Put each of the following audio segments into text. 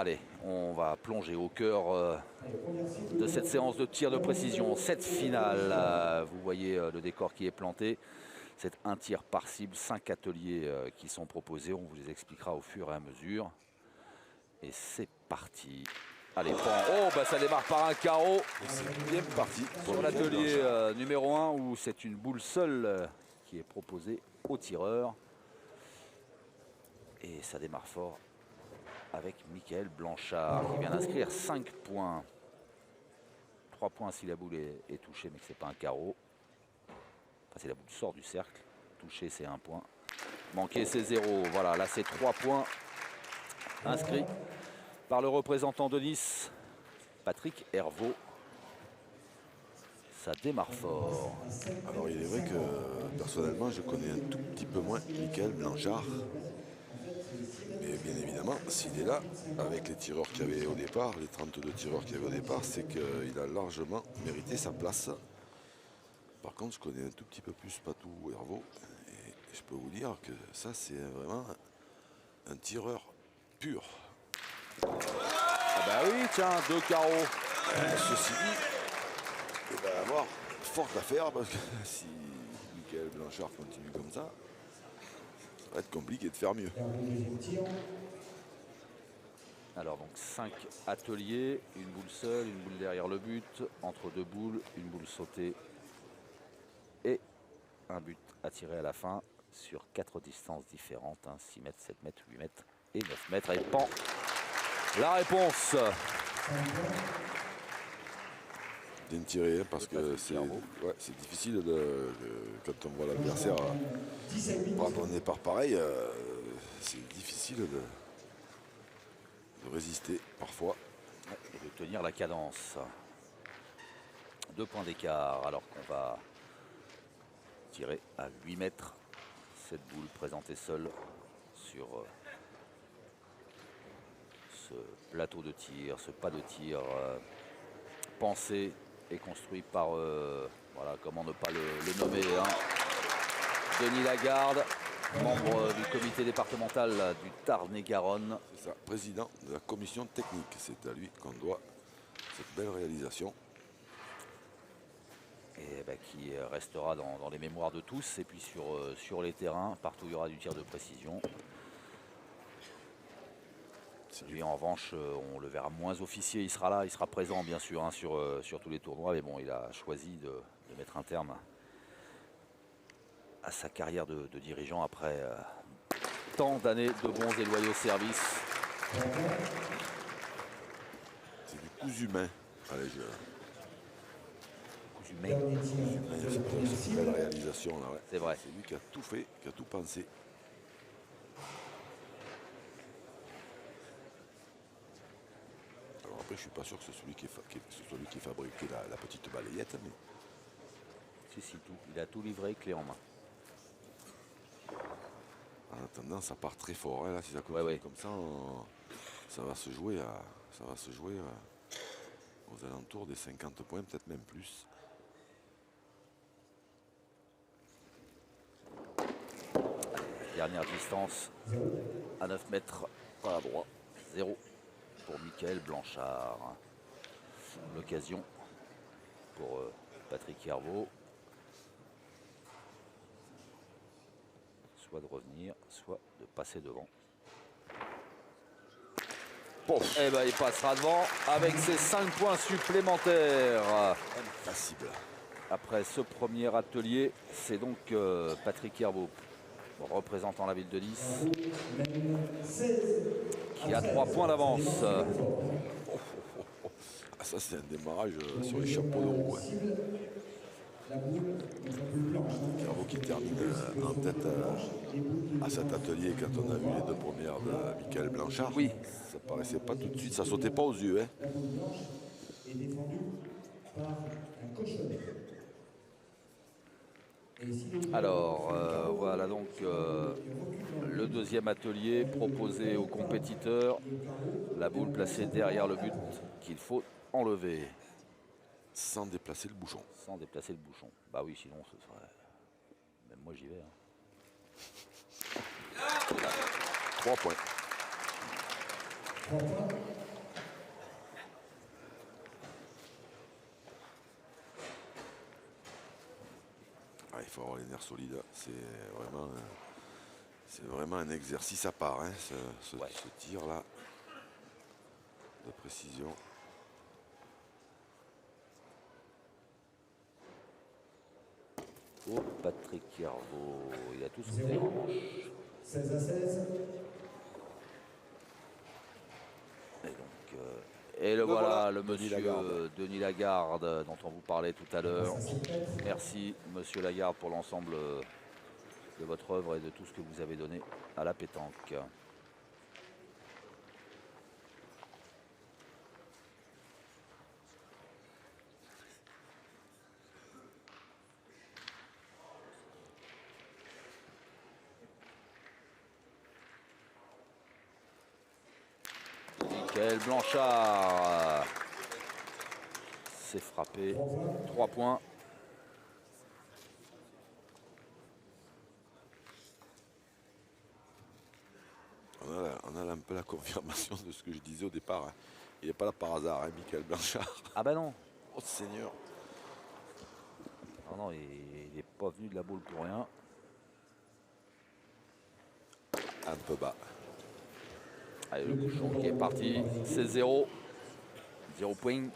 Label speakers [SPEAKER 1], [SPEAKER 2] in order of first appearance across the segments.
[SPEAKER 1] Allez, on va plonger au cœur de cette séance de tir de précision. Cette finale, vous voyez le décor qui est planté. C'est un tir par cible, 5 ateliers qui sont proposés. On vous les expliquera au fur et à mesure. Et c'est parti. Allez, oh, bah ça démarre par un carreau.
[SPEAKER 2] C'est bien parti.
[SPEAKER 1] Sur l'atelier numéro 1 où c'est une boule seule qui est proposée au tireur. Et ça démarre fort avec Michael Blanchard qui vient d'inscrire 5 points. 3 points si la boule est touchée mais que ce n'est pas un carreau. Enfin, si la boule sort du cercle. Touché, c'est 1 point. Manqué, c'est 0. Voilà, là c'est 3 points inscrits par le représentant de Nice, Patrick Hervaux. Ça démarre fort.
[SPEAKER 2] Alors il est vrai que personnellement je connais un tout petit peu moins Michael Blanchard. Mais bien évidemment, s'il est là, avec les tireurs qu'il y avait au départ, les 32 tireurs qu'il y avait au départ, c'est qu'il a largement mérité sa place. Par contre, je connais un tout petit peu plus Patou Hervaux. Et je peux vous dire que ça, c'est vraiment un tireur pur.
[SPEAKER 1] Ah bah oui, tiens, 2 carreaux.
[SPEAKER 2] Ceci dit, il va avoir forte affaire parce que si Michael Blanchard continue comme ça va être compliqué de faire mieux.
[SPEAKER 1] Alors donc 5 ateliers, une boule seule, une boule derrière le but, entre 2 boules, une boule sautée et un but à tirer à la fin sur 4 distances différentes, hein, 6 mètres, 7 mètres, 8 mètres et 9 mètres. Et pan, la réponse.
[SPEAKER 2] Bien tiré parce que c'est difficile quand on voit l'adversaire prendre un départ pareil, c'est difficile de résister parfois.
[SPEAKER 1] Et de tenir la cadence. 2 points d'écart alors qu'on va tirer à 8 mètres. Cette boule présentée seule sur ce plateau de tir, ce pas de tir pensé et construit par, voilà, comment ne pas le nommer, hein, Denis Lagarde, membre du comité départemental du Tarn-et-Garonne.
[SPEAKER 2] C'est ça, président de la commission technique. C'est à lui qu'on doit cette belle réalisation.
[SPEAKER 1] Et bah, qui restera dans les mémoires de tous. Et puis sur les terrains, partout il y aura du tir de précision. Lui en revanche, on le verra moins officier, il sera là, il sera présent bien sûr, hein, sur tous les tournois. Mais bon, il a choisi de mettre un terme à sa carrière de dirigeant après tant d'années de bons et loyaux services.
[SPEAKER 2] C'est du cousu humain. Allez,
[SPEAKER 1] Cousu humain.
[SPEAKER 2] C'est une belle réalisation là, ouais.
[SPEAKER 1] C'est vrai.
[SPEAKER 2] C'est lui qui a tout fait, qui a tout pensé. Alors après, je suis pas sûr que c'est celui qui ait fabriqué la petite balayette, mais
[SPEAKER 1] Si, tout. Il a tout livré, clé en main.
[SPEAKER 2] en attendant, ça part très fort. Hein, là, si ça continue comme ça, ça va se jouer aux alentours des 50 points, peut-être même plus.
[SPEAKER 1] Dernière distance à 9 mètres par la droite. 0 pour Michael Blanchard. L'occasion pour Patrick Hervaux. Soit de revenir, soit de passer devant. Bon, et ben il passera devant avec ses 5 points supplémentaires.
[SPEAKER 2] Impassible.
[SPEAKER 1] Après ce premier atelier, c'est donc Patrick Hervaux, représentant la ville de Nice, qui a 3 points d'avance.
[SPEAKER 2] Ah, ça, c'est un démarrage sur les chapeaux de roue. Hervaux qui termine en tête à cet atelier quand on a vu les 2 premières de Michael Blanchard.
[SPEAKER 1] Oui.
[SPEAKER 2] Ça paraissait pas tout de suite, ça sautait pas aux yeux. Hein.
[SPEAKER 1] Alors, voilà donc le deuxième atelier proposé aux compétiteurs. La boule placée derrière le but qu'il faut enlever.
[SPEAKER 2] Sans déplacer le bouchon.
[SPEAKER 1] Sans déplacer le bouchon. Bah oui, sinon ce serait... Même moi j'y vais. Hein.
[SPEAKER 2] 3 points. faut avoir les nerfs solides. C'est vraiment un exercice à part, hein, ce tir-là de précision.
[SPEAKER 1] Oh, Patrick Herveau, il a tout son tir en manche.
[SPEAKER 3] 16 à 16.
[SPEAKER 1] Et le voilà, le monsieur Denis Lagarde, dont on vous parlait tout à l'heure. Merci, monsieur Lagarde, pour l'ensemble de votre œuvre et de tout ce que vous avez donné à la pétanque. Michael Blanchard s'est frappé 3 points.
[SPEAKER 2] On a un peu la confirmation de ce que je disais au départ. Hein. Il n'est pas là par hasard, hein, Michael Blanchard.
[SPEAKER 1] Ah bah non.
[SPEAKER 2] Oh Seigneur.
[SPEAKER 1] Non, il n'est pas venu de la boule pour rien.
[SPEAKER 2] Un peu bas.
[SPEAKER 1] Allez, le bouchon qui est parti. C'est 0. 0 point.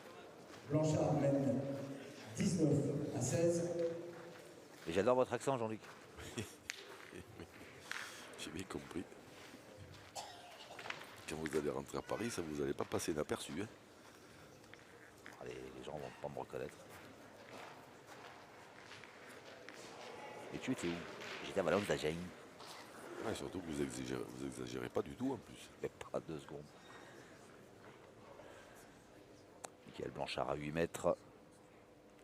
[SPEAKER 3] Blanchard mène 19 à 16.
[SPEAKER 1] Et j'adore votre accent, Jean-Luc.
[SPEAKER 2] J'ai bien compris. Quand vous allez rentrer à Paris, ça vous allez pas passer inaperçu. Hein.
[SPEAKER 1] Allez, les gens vont pas me reconnaître. Et tu étais où? J'étais à Valence d'Agen.
[SPEAKER 2] Ouais, surtout que vous exagérez pas du tout en plus.
[SPEAKER 1] Mais pas 2 secondes. Michael Blanchard à 8 mètres.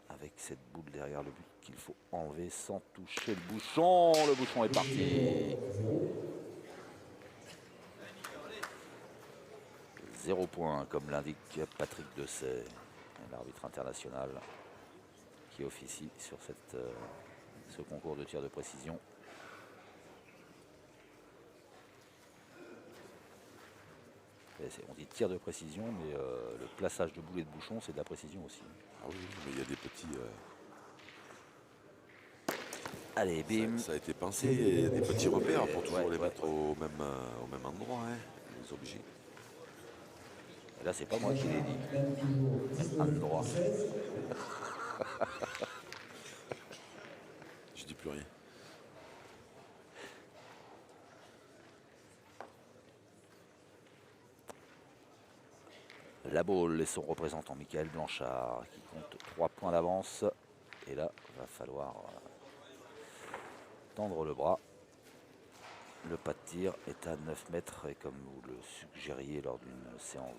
[SPEAKER 1] Avec cette boule derrière le but qu'il faut enlever sans toucher le bouchon. Le bouchon est parti. 0 point, comme l'indique Patrick Dessay, l'arbitre international qui officie sur ce concours de tir de précision. On dit tir de précision, mais le plaçage de boulet de bouchon, c'est de la précision aussi.
[SPEAKER 2] Ah oui, mais il y a des petits...
[SPEAKER 1] Allez, bim.
[SPEAKER 2] Ça a été pensé, il y a des petits repères pour toujours les mettre au même endroit, hein, les objets.
[SPEAKER 1] Et là, c'est pas moi qui l'ai dit. Un droit.
[SPEAKER 2] Je dis plus rien.
[SPEAKER 1] La Baule et son représentant Michael Blanchard qui compte 3 points d'avance. Et là, il va falloir tendre le bras. Le pas de tir est à 9 mètres et comme vous le suggériez lors d'une séance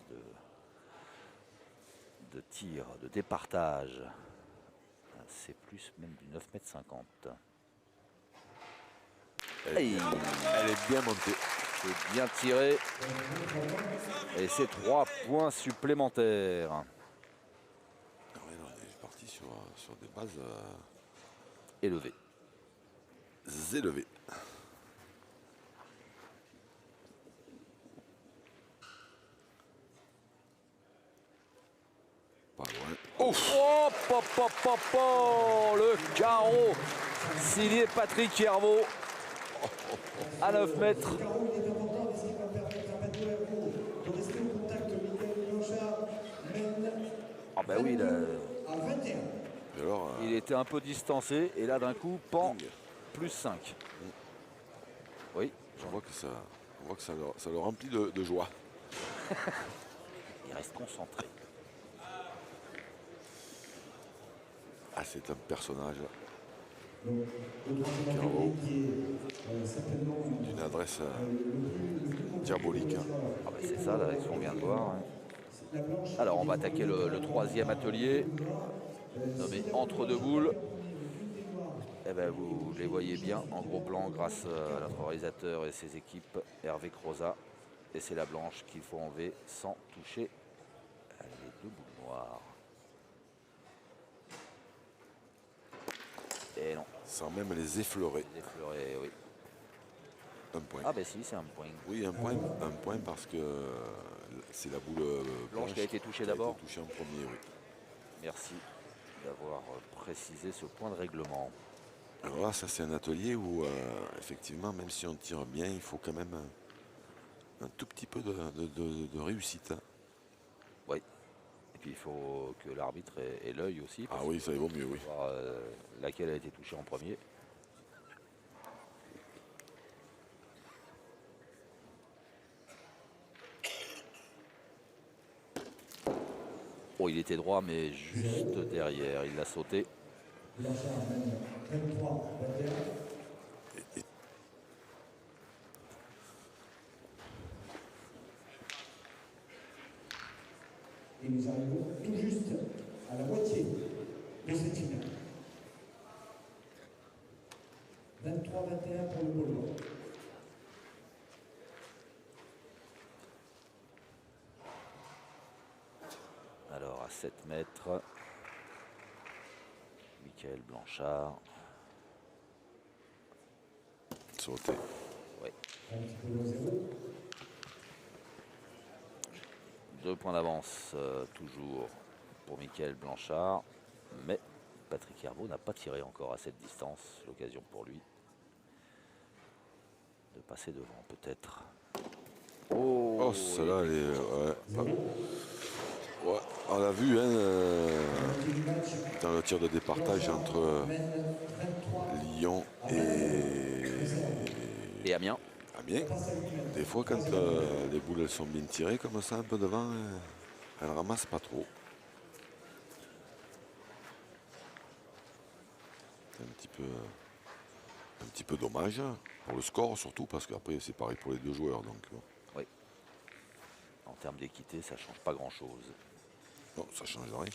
[SPEAKER 1] de tir, de départage, c'est plus même du 9 mètres 50.
[SPEAKER 2] Elle est bien montée.
[SPEAKER 1] C'est bien tiré. Et c'est 3 points supplémentaires.
[SPEAKER 2] Ah ouais, non, on est parti sur des bases
[SPEAKER 1] Élevées.
[SPEAKER 2] élevées. Pas loin.
[SPEAKER 1] Ouf. Oh, pop, pop, pop, pop, le carreau signé Patrick Herveau à 9 mètres. Ah ben oui, là,
[SPEAKER 2] Alors,
[SPEAKER 1] il était un peu distancé et là d'un coup, pan, plus 5. Oui,
[SPEAKER 2] on voit que ça le remplit de joie.
[SPEAKER 1] il reste concentré.
[SPEAKER 2] Ah, c'est un personnage d'une adresse diabolique. Hein.
[SPEAKER 1] Ah ben c'est ça, là, ce qu'on vient de voir. Hein. Alors, on va attaquer le 3e atelier, nommé Entre deux boules. Eh ben, vous les voyez bien en gros plan grâce à notre réalisateur et ses équipes, Hervé Croza. Et c'est la blanche qu'il faut enlever sans toucher les 2 boules noires. Et non.
[SPEAKER 2] Sans même les effleurer.
[SPEAKER 1] Les effleurer, oui.
[SPEAKER 2] Un point.
[SPEAKER 1] Ah ben si, c'est un point.
[SPEAKER 2] Oui, un point parce que c'est la boule
[SPEAKER 1] Blanche qui a été touchée d'abord.
[SPEAKER 2] Touchée en premier, oui.
[SPEAKER 1] Merci d'avoir précisé ce point de règlement.
[SPEAKER 2] Alors là, ça c'est un atelier où effectivement, même si on tire bien, il faut quand même un tout petit peu de réussite.
[SPEAKER 1] Oui. Et puis il faut que l'arbitre ait l'œil aussi.
[SPEAKER 2] Ah
[SPEAKER 1] Parce
[SPEAKER 2] oui,
[SPEAKER 1] que
[SPEAKER 2] ça il vaut mieux, oui.
[SPEAKER 1] voir laquelle a été touchée en premier. Oh, il était droit, mais juste derrière. Il l'a sauté.
[SPEAKER 3] Blanchard mène 23-21. Et nous arrivons tout juste à la moitié de cette finale. 23-21 pour le Gaulois.
[SPEAKER 1] Alors à 7 mètres. Michael Blanchard.
[SPEAKER 2] Sauter.
[SPEAKER 1] Oui.
[SPEAKER 3] Un petit peu loin 0.
[SPEAKER 1] 2 points d'avance toujours pour Michael Blanchard. Mais Patrick Herbeau n'a pas tiré encore à cette distance. L'occasion pour lui de passer devant peut-être.
[SPEAKER 2] Oh, celle-là, elle est. Ouais, on l'a vu hein, dans le tir de départage entre Lyon
[SPEAKER 1] Et Amiens.
[SPEAKER 2] Amiens. Des fois, quand les boules elles sont bien tirées comme ça, un peu devant, elles ne ramassent pas trop. C'est un petit peu dommage pour le score, surtout parce qu'après c'est pareil pour les deux joueurs. Donc, bon.
[SPEAKER 1] Oui. En termes d'équité, ça ne change pas grand-chose.
[SPEAKER 2] Non, ça change rien.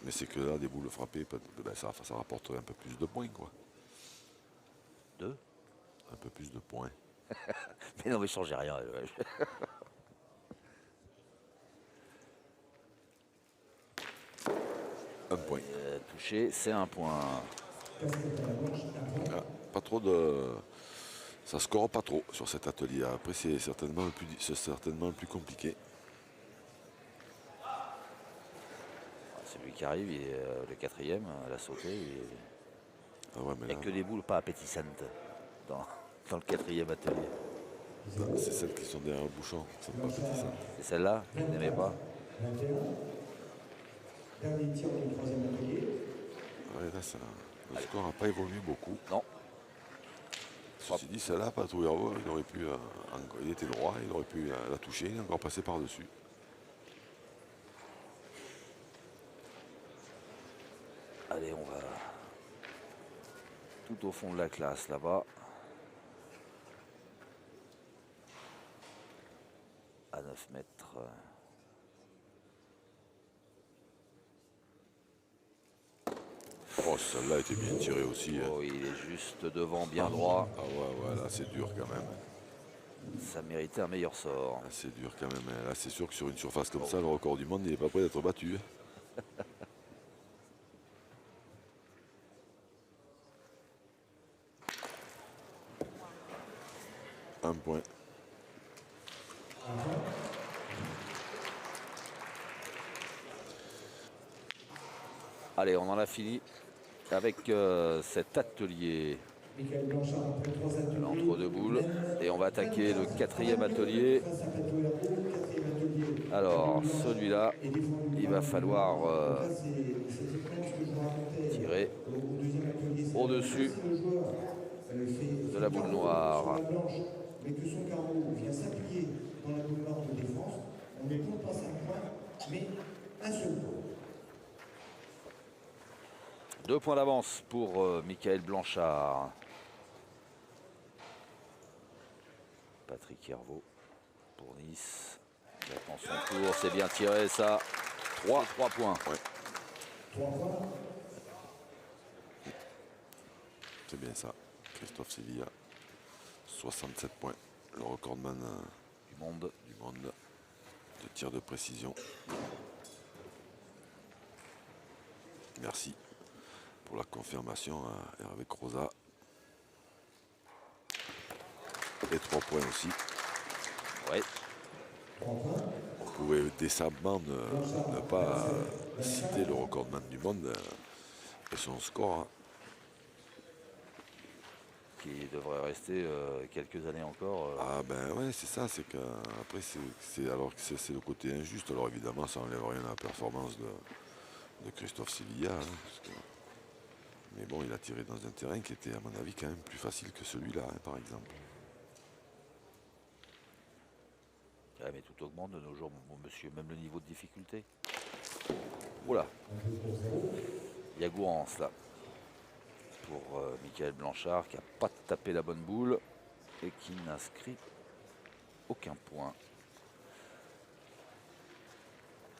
[SPEAKER 2] Mais c'est que là, des boules frappées, ben, ça rapporterait un peu plus de points, quoi.
[SPEAKER 1] 2.
[SPEAKER 2] Un peu plus de points.
[SPEAKER 1] Mais non, mais changez rien.
[SPEAKER 2] Un point.
[SPEAKER 1] Touché, c'est un point.
[SPEAKER 2] Ah, pas trop de. Ça score pas trop sur cet atelier. Après, c'est certainement le plus compliqué.
[SPEAKER 1] Celui qui arrive, il est le 4e, la sauté.
[SPEAKER 2] Ah ouais, mais
[SPEAKER 1] Il n'y
[SPEAKER 2] là,
[SPEAKER 1] a que des boules pas appétissantes dans le 4e atelier.
[SPEAKER 2] c'est celles qui sont derrière le bouchon. C'est pas appétissant.
[SPEAKER 1] C'est celle-là que vous n'aimez pas?
[SPEAKER 3] 21. Dernier tir du 3e atelier.
[SPEAKER 2] Ouais, là, le score n'a pas évolué beaucoup.
[SPEAKER 1] Non.
[SPEAKER 2] Ceci dit, celle-là, Patrick Herbeau, il aurait pu. Il était droit, il aurait pu la toucher, il est encore passé par-dessus.
[SPEAKER 1] Allez, on va tout au fond de la classe, là-bas. À 9 mètres.
[SPEAKER 2] Oh, celle-là était bien tirée aussi.
[SPEAKER 1] Oh, il est juste devant, bien droit.
[SPEAKER 2] Ah ouais, là, c'est dur quand même.
[SPEAKER 1] Ça méritait un meilleur sort.
[SPEAKER 2] Là, c'est dur quand même. Là, c'est sûr que sur une surface comme ça, le record du monde, il n'est pas prêt d'être battu. Un point.
[SPEAKER 1] Allez, on en a fini avec cet atelier
[SPEAKER 3] Michael Blanchard après 3 ateliers.
[SPEAKER 1] l'entre-deux boules. Et on va attaquer le 4e atelier.
[SPEAKER 3] Face à Pato Herbeau, 4e atelier.
[SPEAKER 1] Alors, celui-là,
[SPEAKER 3] Et défendu
[SPEAKER 1] il va falloir
[SPEAKER 3] Ça, c'est cette planche que je vous racontais
[SPEAKER 1] tirer
[SPEAKER 3] au deuxième atelier. C'est
[SPEAKER 1] au-dessus
[SPEAKER 3] si le joueur fait
[SPEAKER 1] de la boule
[SPEAKER 3] carreau
[SPEAKER 1] noire.
[SPEAKER 3] sur la blanche, mais que son carreau vient s'appuyer dans la boule noire de défense, on ne compte pas 5 points, mais un seul point.
[SPEAKER 1] 2 points d'avance pour Michael Blanchard. Patrick Herbeau pour Nice. Il attend son tour, c'est bien tiré ça. 3 points.
[SPEAKER 3] 3 points.
[SPEAKER 2] C'est bien ça. Christophe Sevilla, 67 points. Le recordman
[SPEAKER 1] Du monde.
[SPEAKER 2] du monde de tir de précision. Merci pour la confirmation à Hervé Croza. Et 3 points aussi.
[SPEAKER 1] Ouais.
[SPEAKER 3] 3 points.
[SPEAKER 2] On pouvait décemment ne pas citer le recordman du monde et son score.
[SPEAKER 1] qui devrait rester quelques années encore.
[SPEAKER 2] Ah ben ouais, c'est ça, c'est que après c'est le côté injuste. Alors évidemment, ça n'enlève rien à la performance de Christophe Sevilla. Hein, mais bon, il a tiré dans un terrain qui était, à mon avis, quand même plus facile que celui-là, hein, par exemple.
[SPEAKER 1] Ouais, mais tout augmente de nos jours, mon monsieur, même le niveau de difficulté. Oula. Il y a Gourance là. Pour Michael Blanchard qui n'a pas tapé la bonne boule et qui n'inscrit aucun point.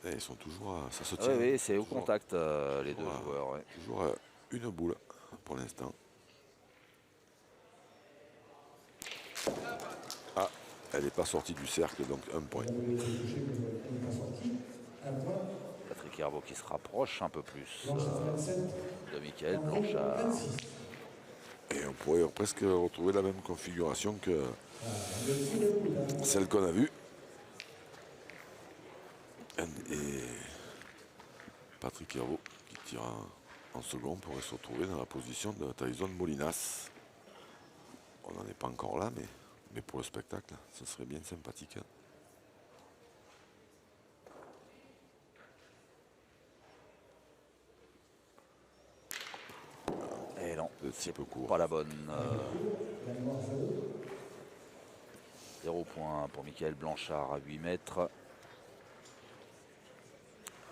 [SPEAKER 2] Et ils sont toujours ça se
[SPEAKER 1] Ah
[SPEAKER 2] tient.
[SPEAKER 1] oui, c'est au contact les deux joueurs. Ouais.
[SPEAKER 2] Toujours une boule pour l'instant. Ah, elle n'est pas sortie du cercle, donc un point.
[SPEAKER 1] Patrick Herbeau qui se rapproche un peu plus de Michael Blanchard.
[SPEAKER 2] Et on pourrait presque retrouver la même configuration que celle qu'on a vue. Et Patrick Herbeau qui tire en second pourrait se retrouver dans la position de Tyson Molinas. On n'en est pas encore là, mais pour le spectacle, ce serait bien sympathique.
[SPEAKER 1] Et non,
[SPEAKER 2] C'est peu court.
[SPEAKER 1] pas la bonne. 0 point pour Michael Blanchard à 8 mètres.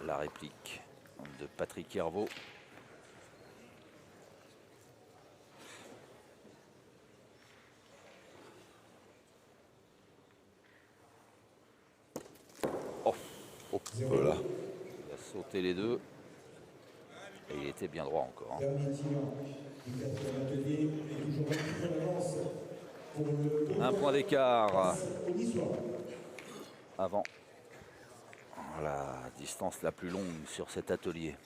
[SPEAKER 1] La réplique de Patrick Herbeau. Oh,
[SPEAKER 2] Voilà.
[SPEAKER 1] il a sauté les deux. Et il était bien droit encore. Hein. Un point d'écart avant la distance la plus longue sur cet atelier.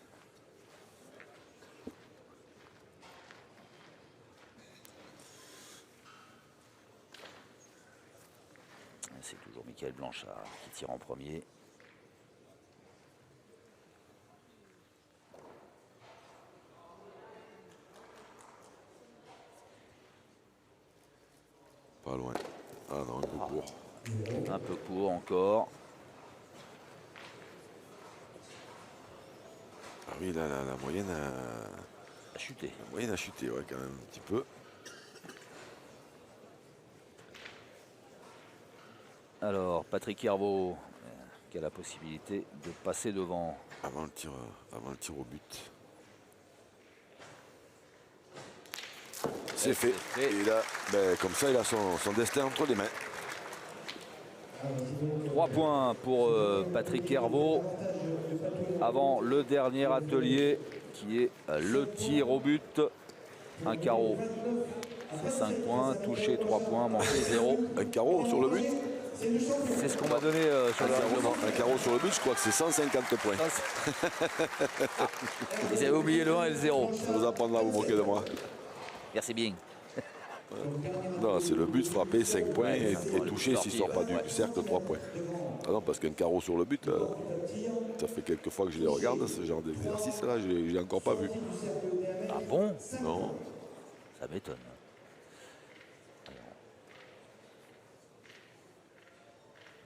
[SPEAKER 1] C'est toujours Michael Blanchard qui tire en premier.
[SPEAKER 2] Pas loin. Ah non, un peu court.
[SPEAKER 1] Un peu court encore.
[SPEAKER 2] Ah oui, là, la moyenne
[SPEAKER 1] A chuté.
[SPEAKER 2] la moyenne a chuté, ouais, quand même un petit peu.
[SPEAKER 1] Alors, Patrick Herbeau qui a la possibilité de passer devant.
[SPEAKER 2] Avant le tir au but. C'est fait. Et là, ben, comme ça, il a son destin entre les mains.
[SPEAKER 1] 3 points pour Patrick Herbeau avant le dernier atelier qui est le tir au but. Un carreau, c'est 5 points. Touché, 3 points. Manqué, 0.
[SPEAKER 2] Un carreau sur le but.
[SPEAKER 1] C'est ce qu'on m'a donné sur le règlement.
[SPEAKER 2] Un carreau sur le but, je crois que c'est 150 points.
[SPEAKER 1] Ils avaient oublié le 1 et le 0.
[SPEAKER 2] Ça vous apprendra à vous moquer de moi.
[SPEAKER 1] Merci bien.
[SPEAKER 2] Non, c'est le but frappé, 5 points, et touché s'il ne sort pas
[SPEAKER 1] ouais.
[SPEAKER 2] du cercle, 3 points. Ah non, parce qu'un carreau sur le but, ça fait quelques fois que je les regarde, ce genre d'exercice-là, je ne l'ai encore pas vu.
[SPEAKER 1] Ah bon?
[SPEAKER 2] Non.
[SPEAKER 1] Ça m'étonne.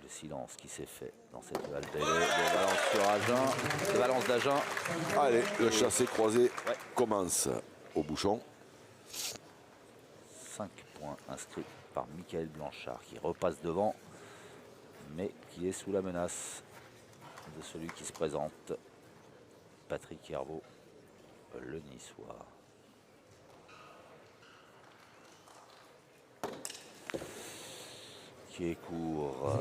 [SPEAKER 1] Le silence qui s'est fait dans cette halle de Valence sur Agen, de Valence d'Agen.
[SPEAKER 2] Allez, le chassé croisé commence au bouchon.
[SPEAKER 1] 5 points inscrits par Michael Blanchard qui repasse devant, mais qui est sous la menace de celui qui se présente, Patrick Herbeau, le Niçois. Qui est court.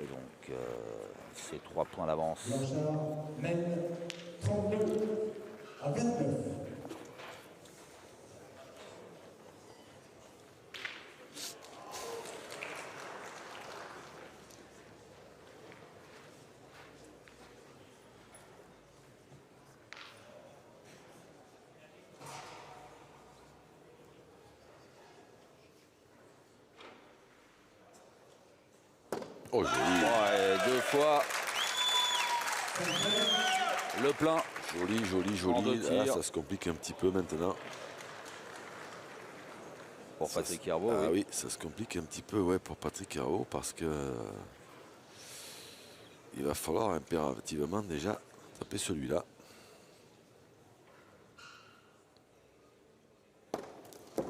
[SPEAKER 1] Et donc, c'est 3 points d'avance.
[SPEAKER 3] Blanchard mène 32 à 29.
[SPEAKER 2] Oh, joli.
[SPEAKER 1] Ouais, 2 fois. Le plein.
[SPEAKER 2] Joli, joli,
[SPEAKER 1] En deux
[SPEAKER 2] joli. Là,
[SPEAKER 1] tirs.
[SPEAKER 2] ça se complique un petit peu maintenant.
[SPEAKER 1] Pour
[SPEAKER 2] Ça
[SPEAKER 1] Patrick
[SPEAKER 2] se-
[SPEAKER 1] Herbeau.
[SPEAKER 2] Ah
[SPEAKER 1] Oui.
[SPEAKER 2] oui, ça se complique un petit peu, ouais, pour Patrick Herbeau, parce que il va falloir impérativement déjà taper celui-là.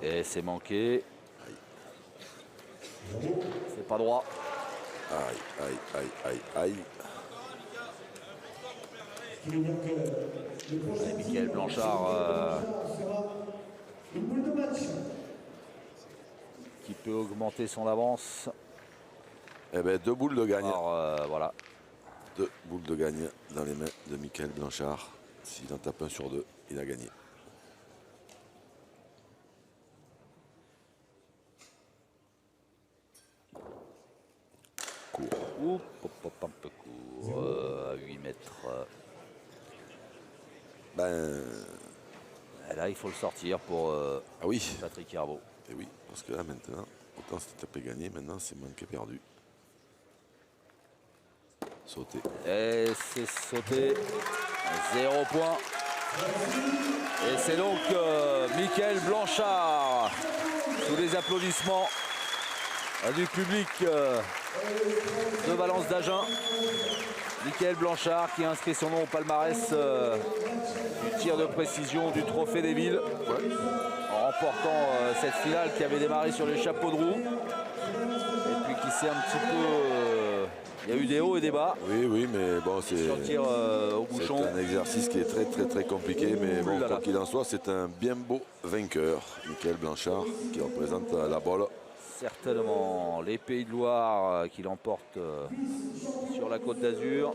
[SPEAKER 1] Et c'est manqué. C'est pas droit.
[SPEAKER 2] Aïe, aïe, aïe, aïe, aïe.
[SPEAKER 3] Ce qui veut dire que le prochain
[SPEAKER 1] Michael
[SPEAKER 3] tir,
[SPEAKER 1] Blanchard,
[SPEAKER 3] sera une boule de match.
[SPEAKER 1] Qui peut augmenter son avance.
[SPEAKER 2] Eh bien, 2 boules de gagne.
[SPEAKER 1] Alors, voilà.
[SPEAKER 2] 2 boules de gagne dans les mains de Michael Blanchard. S'il en tape un sur 2, il a gagné. Court.
[SPEAKER 1] Oup, hop, hop, un peu court. À 8 mètres.
[SPEAKER 2] Ben,
[SPEAKER 1] Et là, il faut le sortir pour
[SPEAKER 2] ah oui,
[SPEAKER 1] Patrick Herbeau.
[SPEAKER 2] et oui, parce que là maintenant, autant c'était tapé gagné, maintenant c'est manqué perdu. Sauté.
[SPEAKER 1] Et c'est sauté. 0 point. Et c'est donc Michael Blanchard. Sous les applaudissements du public de Valence d'Agen. Michael Blanchard qui a inscrit son nom au palmarès du tir de précision du Trophée des Villes. En remportant cette finale qui avait démarré sur les chapeaux de roue. Et puis qui s'est un petit peu... il y a eu des hauts et des bas.
[SPEAKER 2] Oui, oui, mais bon, c'est
[SPEAKER 1] Sur le tir au
[SPEAKER 2] c'est
[SPEAKER 1] bouchon.
[SPEAKER 2] un exercice qui est très, très, très compliqué. Mais bon,
[SPEAKER 1] Ouh là là.
[SPEAKER 2] quoi qu'il en soit, c'est un bien beau vainqueur, Michael Blanchard, qui représente la balle.
[SPEAKER 1] Certainement les Pays de Loire qui l'emportent sur la Côte d'Azur.